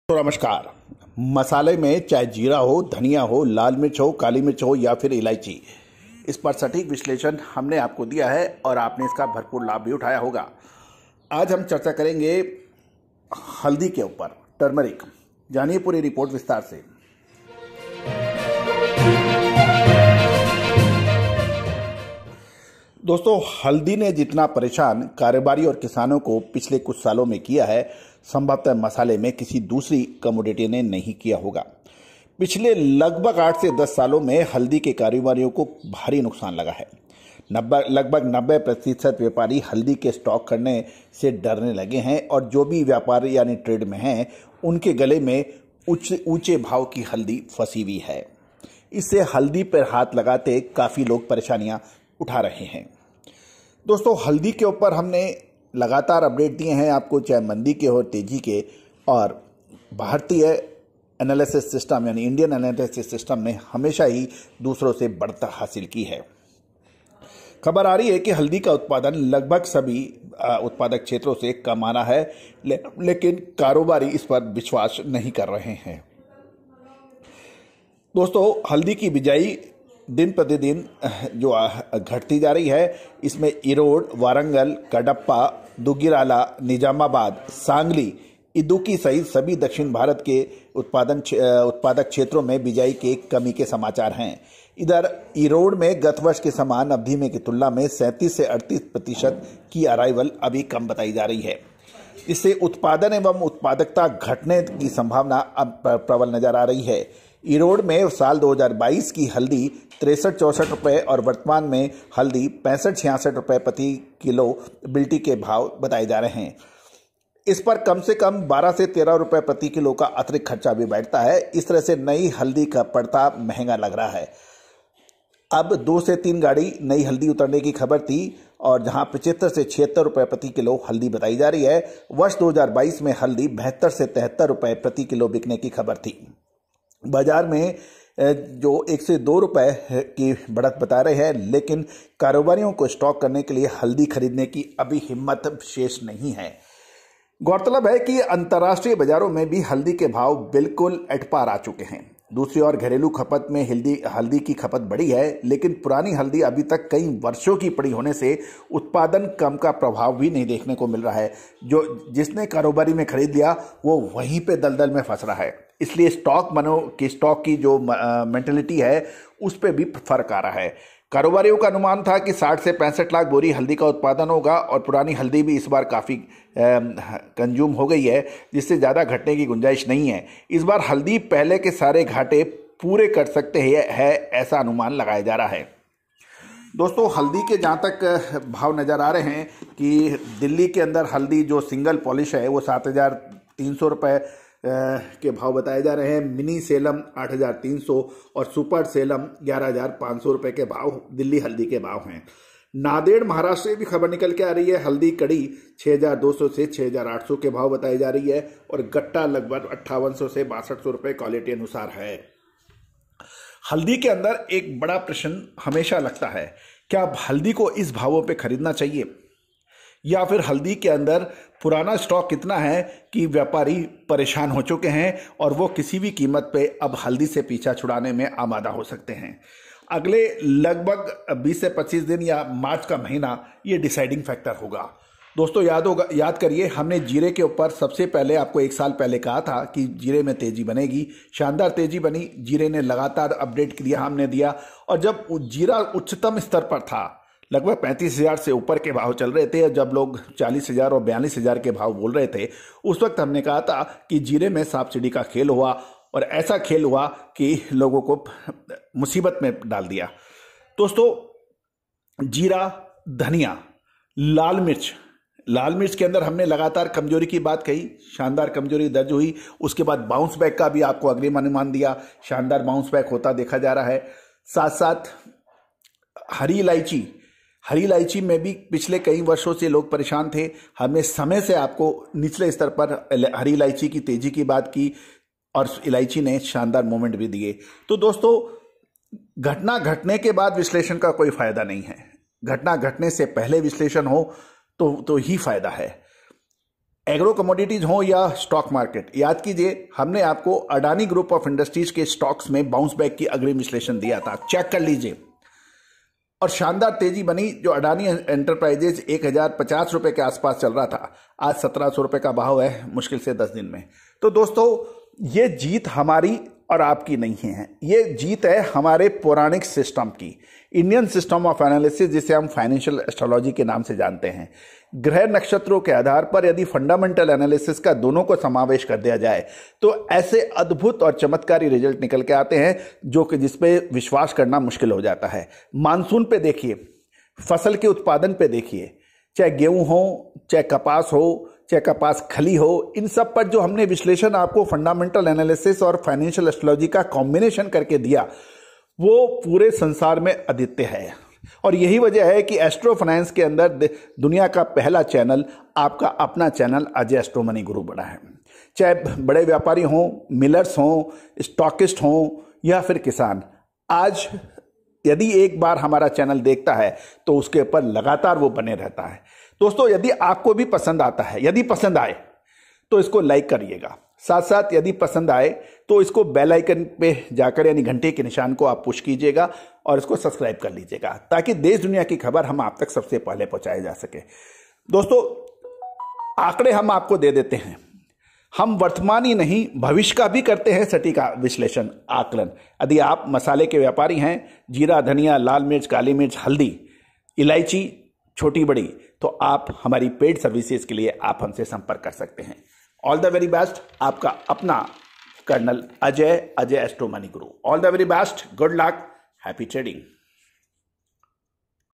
तो नमस्कार। मसाले में चाहे जीरा हो, धनिया हो, लाल मिर्च हो, काली मिर्च हो या फिर इलायची, इस पर सटीक विश्लेषण हमने आपको दिया है और आपने इसका भरपूर लाभ भी उठाया होगा। आज हम चर्चा करेंगे हल्दी के ऊपर, टर्मरिक। जानिए पूरी रिपोर्ट विस्तार से। दोस्तों, हल्दी ने जितना परेशान कारोबारी और किसानों को पिछले कुछ सालों में किया है, संभवतः मसाले में किसी दूसरी कमोडिटी ने नहीं किया होगा। पिछले लगभग 8 से 10 सालों में हल्दी के कारोबारियों को भारी नुकसान लगा है। लगभग 90% व्यापारी हल्दी के स्टॉक करने से डरने लगे हैं और जो भी व्यापारी यानी ट्रेड में हैं, उनके गले में ऊंचे भाव की हल्दी फंसी हुई है। इससे हल्दी पर हाथ लगाते काफ़ी लोग परेशानियां उठा रहे हैं। दोस्तों, हल्दी के ऊपर हमने लगातार अपडेट दिए हैं आपको, चाहे मंदी के हो, तेजी के, और भारतीय एनालिसिस सिस्टम यानी इंडियन एनालिसिस सिस्टम ने हमेशा ही दूसरों से बढ़त हासिल की है। खबर आ रही है कि हल्दी का उत्पादन लगभग सभी उत्पादक क्षेत्रों से कम आ रहा है, लेकिन कारोबारी इस पर विश्वास नहीं कर रहे हैं। दोस्तों, हल्दी की बिजाई दिन प्रतिदिन जो घटती जा रही है, इसमें इरोड, वारंगल, कडप्पा, दुग्गिराला, निजामाबाद, सांगली, इदुक्की सहित सभी दक्षिण भारत के उत्पादक क्षेत्रों में बिजाई के कमी के समाचार हैं। इधर इरोड में गत वर्ष के समान अवधि में की तुलना में 37 से 38% की अराइवल अभी कम बताई जा रही है। इससे उत्पादन एवं उत्पादकता घटने की संभावना अब प्रबल नजर आ रही है। इरोड में साल 2022 की हल्दी 63-64 रुपये और वर्तमान में हल्दी 65-66 रुपये प्रति किलो बिल्टी के भाव बताए जा रहे हैं। इस पर कम से कम 12 से 13 रुपये प्रति किलो का अतिरिक्त खर्चा भी बैठता है। इस तरह से नई हल्दी का पड़ता महंगा लग रहा है। अब 2 से 3 गाड़ी नई हल्दी उतरने की खबर थी और जहां 75 से 76 रुपये प्रति किलो हल्दी बताई जा रही है। वर्ष 2022 में हल्दी 72 से 73 रुपये प्रति किलो बिकने की खबर थी। बाजार में जो 1 से 2 रुपए की बढ़त बता रहे हैं, लेकिन कारोबारियों को स्टॉक करने के लिए हल्दी खरीदने की अभी हिम्मत शेष नहीं है। गौरतलब है कि अंतर्राष्ट्रीय बाजारों में भी हल्दी के भाव बिल्कुल एट पार आ चुके हैं। दूसरी ओर घरेलू खपत में हल्दी की खपत बढ़ी है, लेकिन पुरानी हल्दी अभी तक कई वर्षों की पड़ी होने से उत्पादन कम का प्रभाव भी नहीं देखने को मिल रहा है। जिसने कारोबारी में खरीद लिया वो वहीं पे दलदल में फंस रहा है। इसलिए स्टॉक की जो मेंटेलिटी है, उस पर भी फर्क आ रहा है। कारोबारियों का अनुमान था कि 60 से 65 लाख बोरी हल्दी का उत्पादन होगा और पुरानी हल्दी भी इस बार काफ़ी कंज्यूम हो गई है, जिससे ज़्यादा घटने की गुंजाइश नहीं है। इस बार हल्दी पहले के सारे घाटे पूरे कर सकते है ऐसा अनुमान लगाया जा रहा है। दोस्तों, हल्दी के जहाँ तक भाव नज़र आ रहे हैं कि दिल्ली के अंदर हल्दी जो सिंगल पॉलिश है वो 7,300 रुपये के भाव बताए जा रहे हैं। मिनी सेलम 8,300 और सुपर सेलम 11,500 रुपये के भाव दिल्ली हल्दी के भाव हैं। नांदेड़ महाराष्ट्र से भी खबर निकल के आ रही है, हल्दी कड़ी 6,200 से 6,800 के भाव बताई जा रही है और गट्टा लगभग 5800 से 6200 रुपये क्वालिटी अनुसार है। हल्दी के अंदर एक बड़ा प्रश्न हमेशा लगता है, क्या हल्दी को इस भावों पे खरीदना चाहिए, या फिर हल्दी के अंदर पुराना स्टॉक कितना है कि व्यापारी परेशान हो चुके हैं और वो किसी भी कीमत पे अब हल्दी से पीछा छुड़ाने में आमादा हो सकते हैं। अगले लगभग 20 से 25 दिन या मार्च का महीना ये डिसाइडिंग फैक्टर होगा। दोस्तों, याद करिए, हमने जीरे के ऊपर सबसे पहले आपको 1 साल पहले कहा था कि जीरे में तेजी बनेगी। शानदार तेजी बनी। जीरे ने लगातार अपडेट दिया, हमने दिया, और जब जीरा उच्चतम स्तर पर था, लगभग 35,000 से ऊपर के भाव चल रहे थे, जब लोग 40,000 और 42,000 के भाव बोल रहे थे, उस वक्त हमने कहा था कि जीरे में सांप सीढ़ी का खेल हुआ और ऐसा खेल हुआ कि लोगों को मुसीबत में डाल दिया। दोस्तों, जीरा, धनिया, लाल मिर्च के अंदर हमने लगातार कमजोरी की बात कही, शानदार कमजोरी दर्ज हुई। उसके बाद बाउंस बैक का भी आपको अग्रिम अनुमान दिया, शानदार बाउंस बैक होता देखा जा रहा है। साथ साथ हरी इलायची में भी पिछले कई वर्षों से लोग परेशान थे। हमने समय से आपको निचले स्तर पर हरी इलायची की तेजी की बात की और इलायची ने शानदार मोमेंट भी दिए। तो दोस्तों, घटना घटने के बाद विश्लेषण का कोई फायदा नहीं है। घटना घटने से पहले विश्लेषण हो तो ही फायदा है। एग्रो कमोडिटीज हो या स्टॉक मार्केट, याद कीजिए हमने आपको अडानी ग्रुप ऑफ इंडस्ट्रीज के स्टॉक्स में बाउंस बैक की अग्रिम विश्लेषण दिया था, चेक कर लीजिए। और शानदार तेजी बनी। जो अडानी एंटरप्राइजेज 1050 रुपए के आसपास चल रहा था, आज 1700 रुपए का भाव है मुश्किल से 10 दिन में। तो दोस्तों ये जीत हमारी और आपकी नहीं है, ये जीत है हमारे पौराणिक सिस्टम की, इंडियन सिस्टम ऑफ एनालिसिस, जिसे हम फाइनेंशियल एस्ट्रोलॉजी के नाम से जानते हैं। ग्रह नक्षत्रों के आधार पर यदि फंडामेंटल एनालिसिस का दोनों को समावेश कर दिया जाए तो ऐसे अद्भुत और चमत्कारी रिजल्ट निकल के आते हैं जो कि जिसपे विश्वास करना मुश्किल हो जाता है। मानसून पे देखिए, फसल के उत्पादन पे देखिए, चाहे गेहूं हो, चाहे कपास हो, चाहे कपास खली हो, इन सब पर जो हमने विश्लेषण आपको फंडामेंटल एनालिसिस और फाइनेंशियल एस्ट्रोलॉजी का कॉम्बिनेशन करके दिया, वो पूरे संसार में अद्वितीय है। और यही वजह है कि एस्ट्रो फाइनेंस के अंदर दुनिया का पहला चैनल, आपका अपना चैनल अजय एस्ट्रो मनी गुरु बना है। चाहे बड़े व्यापारी हों, मिलर्स हों, स्टॉकिस्ट हों या फिर किसान, आज यदि एक बार हमारा चैनल देखता है तो उसके ऊपर लगातार वो बने रहता है। दोस्तों यदि आपको भी पसंद आता है, यदि पसंद आए तो इसको लाइक करिएगा, साथ साथ यदि पसंद आए तो इसको बेल आइकन पे जाकर यानी घंटे के निशान को आप पुश कीजिएगा और इसको सब्सक्राइब कर लीजिएगा ताकि देश दुनिया की खबर हम आप तक सबसे पहले पहुंचाई जा सके। दोस्तों आंकड़े हम आपको दे देते हैं, हम वर्तमान ही नहीं भविष्य का भी करते हैं सटीक विश्लेषण आकलन। यदि आप मसाले के व्यापारी हैं, जीरा, धनिया, लाल मिर्च, काली मिर्च, हल्दी, इलायची छोटी बड़ी, तो आप हमारी पेड सर्विसेज के लिए आप हमसे संपर्क कर सकते हैं। ऑल द वेरी बेस्ट, आपका अपना colonel Ajay astro money Guru. All the very best, good luck, happy trading.